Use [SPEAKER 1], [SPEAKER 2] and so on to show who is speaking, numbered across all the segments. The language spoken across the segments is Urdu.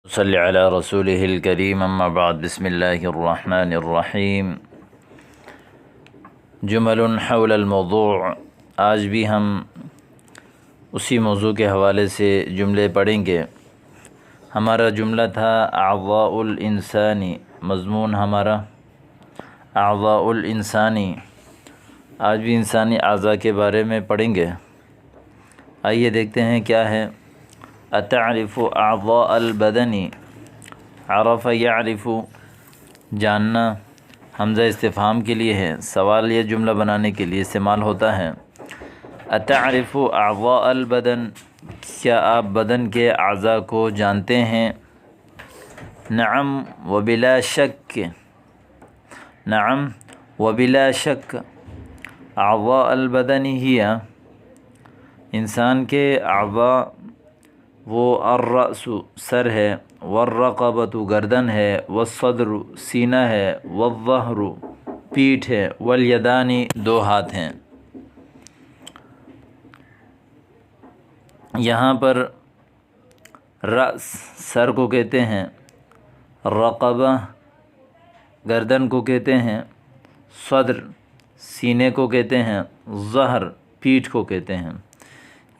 [SPEAKER 1] صلی علی رسولہ الکریم اما بعد بسم اللہ الرحمن الرحیم جمل حول الموضوع۔ آج بھی ہم اسی موضوع کے حوالے سے جملے پڑھیں گے۔ ہمارا جملہ تھا اعضاء الانسانی، مضمون ہمارا اعضاء الانسانی۔ آج بھی انسانی اعضاء کے بارے میں پڑھیں گے۔ آئیے دیکھتے ہیں کیا ہے۔ اتعرف اعضاء البدن، عرف یعرف، جاننا حمزہ استفہام کے لیے ہے، سوال یہ جملہ بنانے کے لیے استعمال ہوتا ہے۔ اتعرف اعضاء البدن، کیا آپ بدن کے اعضاء کو جانتے ہیں؟ نعم وبلا شک، نعم وبلا شک، اعضاء البدن ہی انسان کے اعضاء وہ الرأس سر ہے، والرقبۃ گردن ہے، والصدر سینہ ہے، والظہر پیٹھ ہے، والیدان دو ہاتھ ہیں۔ یہاں پر رأس سر کو کہتے ہیں، رقبہ گردن کو کہتے ہیں، صدر سینے کو کہتے ہیں، ظہر پیٹھ کو کہتے ہیں،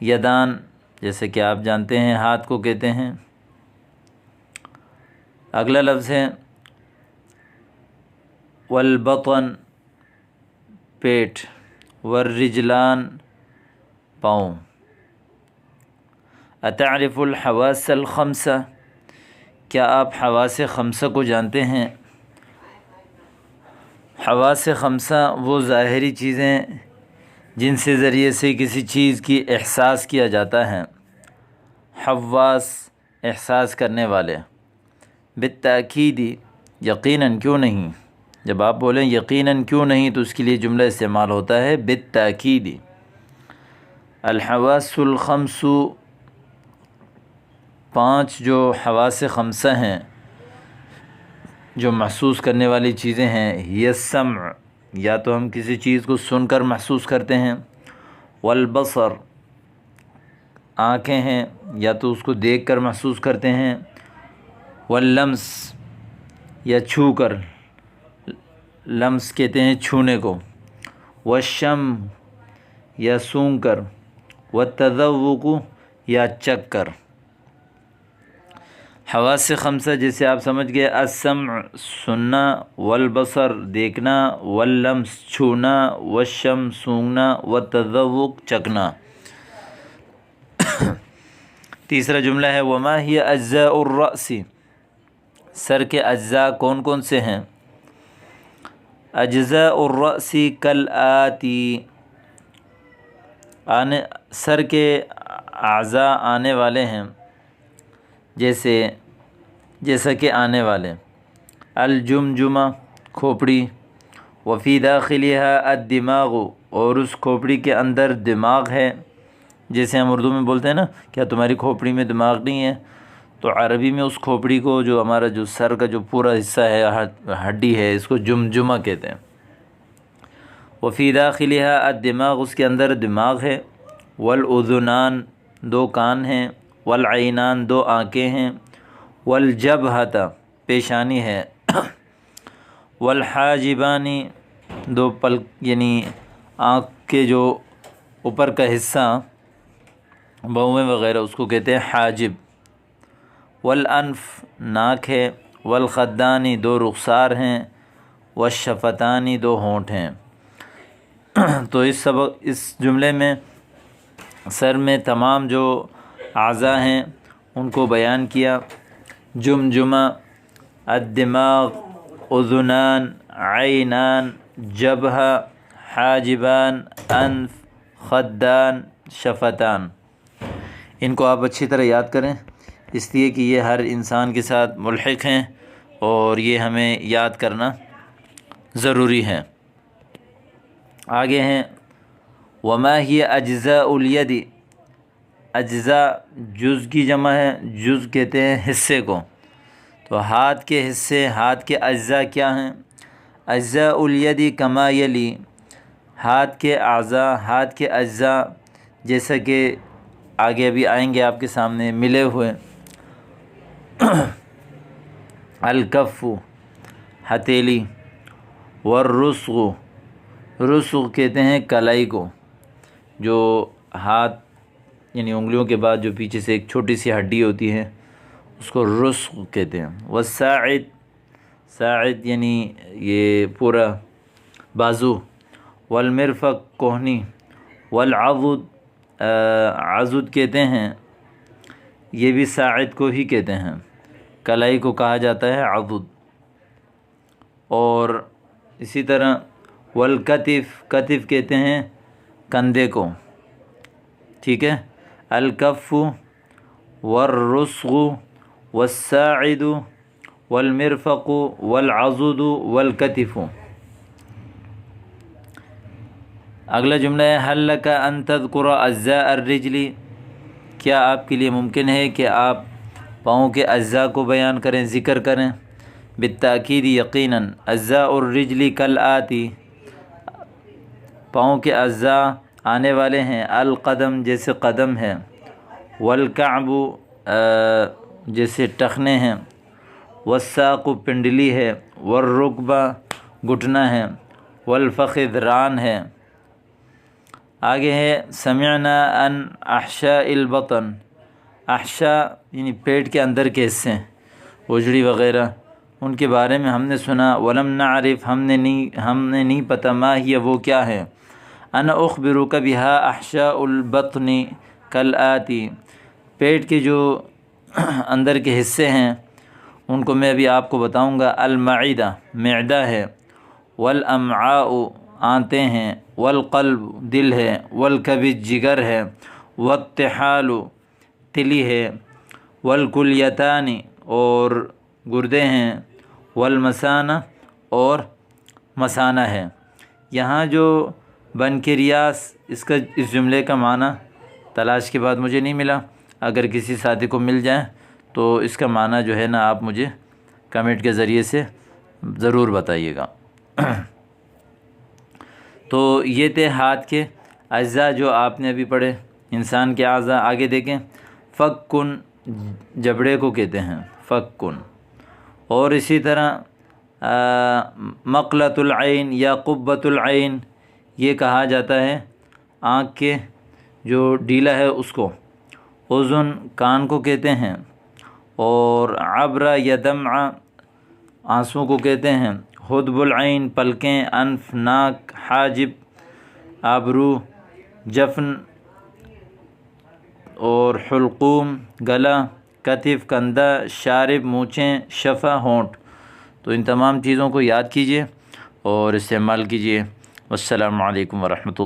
[SPEAKER 1] یدان جیسے کہ آپ جانتے ہیں ہاتھ کو کہتے ہیں۔ اگلا لفظ ہے والبطن پیٹ، والرجلان پاؤں۔ اتعرف الحواس الخمسہ، کیا آپ حواس خمسہ کو جانتے ہیں؟ حواس خمسہ وہ ظاہری چیزیں جن سے ذریعے سے کسی چیز کی احساس کیا جاتا ہے۔ حواس احساس کرنے والے۔ بالتاکید یقیناً کیوں نہیں، جب آپ بولیں یقیناً کیوں نہیں تو اس کے لیے جملہ استعمال ہوتا ہے بالتاکید۔ الحواس الخمس، پانچ جو حواس خمسہ ہیں جو محسوس کرنے والی چیزیں ہیں، یہ السمع، یا تو ہم کسی چیز کو سن کر محسوس کرتے ہیں، والبصر آنکھیں ہیں یا تو اس کو دیکھ کر محسوس کرتے ہیں، واللمس یا چھو کر، لمس کہتے ہیں چھونے کو، والشم یا سونگھ کر، والتذوق یا چکھ کر۔ حواس خمسہ جیسے آپ سمجھ گئے، السمع سننا، والبصر دیکھنا، واللمس چھونا، والشم سونگھنا، والتذوق چکھنا۔ تیسرا جملہ ہے وما ہی اجزاء الرأس، سر کے اجزاء کون کون سے ہیں؟ اجزاء الرأس کالآتی، سر کے اعضاء آنے والے ہیں جیسا کہ آنے والے، الجمجمہ کھوپڑی، وفی داخلها الدماغ، اور اس کھوپڑی کے اندر دماغ ہے، جیسے ہم اردو میں بولتے ہیں نا کیا تمہاری کھوپڑی میں دماغ نہیں ہے، تو عربی میں اس کھوپڑی کو جو ہمارا جو سر کا جو پورا حصہ ہے ہڈی ہے، اس کو جمجمہ کہتے ہیں۔ وفی داخلها الدماغ، اس کے اندر دماغ ہے، والاذنان دو کان ہیں، والعینان دو آنکھیں ہیں، والجبہۃ پیشانی ہے، والحاجبان دو پلک یعنی آنکھ کے جو اوپر کا حصہ بھویں وغیرہ اس کو کہتے ہیں حاجب، والانف ناک ہے، والخدان دو رخسار ہیں، والشفتان دو ہونٹ ہیں۔ تو اس جملے میں سر میں تمام جو اعضاء ہیں ان کو بیان کیا، جمجمہ، الدماغ، اذنان، عینان، جبہہ، حاجبان، انف، خدان، شفتان۔ ان کو آپ اچھی طرح یاد کریں، اس لیے کہ یہ ہر انسان کے ساتھ ملحق ہیں اور یہ ہمیں یاد کرنا ضروری ہے۔ آگے ہیں وما ہی اجزاء الید، اجزاء جز کی جمع ہے، جز کہتے ہیں حصے کو، تو ہاتھ کے حصے، ہاتھ کے اجزاء کیا ہیں؟ اجزاء الید کما یلی، ہاتھ کے اعضاء، ہاتھ کے اجزاء جیسا کہ آگے ابھی آئیں گے آپ کے سامنے ملے ہوئے، الکف ہتھیلی، والرسغ، رسغ کہتے ہیں کلائی کو، جو ہاتھ یعنی انگلیوں کے بعد جو پیچھے سے ایک چھوٹی سی ہڈی ہوتی ہے اس کو رسغ کہتے ہیں۔ والساعد، ساعد یعنی یہ پورا بازو، والمرفق کوہنی، والعضد، عضد کہتے ہیں، یہ بھی ساعد کو ہی کہتے ہیں، کلائی کو کہا جاتا ہے عضد۔ اور اسی طرح والکتف، کتف کہتے ہیں کندھے کو، ٹھیک ہے۔ الکف والرسغ والساعد والمرفق والعضد والکتف۔ اگلا جملہ ہے هل لك ان تذكر اجزاء الرجل، کیا آپ کے لیے ممکن ہے کہ آپ پاؤں کے اجزاء کو بیان کریں، ذکر کریں؟ بالتاکید یقیناً، اجزاء الرجل کالآتی، پاؤں کے اجزاء آنے والے ہیں، القدم جیسے قدم ہے، والکعب جیسے ٹخنے ہیں، والساق پنڈلی ہے، والرکبہ گھٹنا ہے، والفخذ ران ہے۔ آگے ہے سمعنا ان احشاء البطن، احشاء یعنی پیٹ کے اندر کے حصے، اوجڑی وغیرہ، ان کے بارے میں ہم نے سنا، ولم نعرف، ہم نے نہیں پتہ، ما ہی وہ کیا ہے، انا اخبرک بہا احشاء البطن کالآتی، پیٹ کے جو اندر کے حصے ہیں ان کو میں ابھی آپ کو بتاؤں گا۔ المعدہ معدہ ہے، والامعاء آنتیں ہیں، والقلب دل ہے، والکبد جگر ہے، والطحال تلی ہے، والکلیتان اور گردے ہیں، والمثانہ اور مثانہ ہے۔ یہاں جو بنکریاس، اس جملے کا معنی تلاش کے بعد مجھے نہیں ملا، اگر کسی ساتھی کو مل جائے تو اس کا معنی جو ہے نا آپ مجھے کمنٹ کے ذریعے سے ضرور بتائیے گا۔ تو یہ تھے ہاتھ کے اجزاء جو آپ نے ابھی پڑھے، انسان کے اعضاء۔ آگے دیکھیں، فکن جبڑے کو کہتے ہیں فکن، اور اسی طرح مقلۃ العین یا قبۃ العین، یہ کہا جاتا ہے آنکھ کے جو ڈیلا ہے اس کو۔ اذن کان کو کہتے ہیں، اور عبرہ یا دمعہ آنسوں کو کہتے ہیں۔ حدب العین پلکیں، انف ناک، حاجب ابرو، جفن اور حلقوم گلا، کتف کندھا، شارب مونچھیں، شفا ہونٹ۔ تو ان تمام چیزوں کو یاد کیجیے اور استعمال کیجیے۔ والسلام علیکم ورحمۃ اللہ۔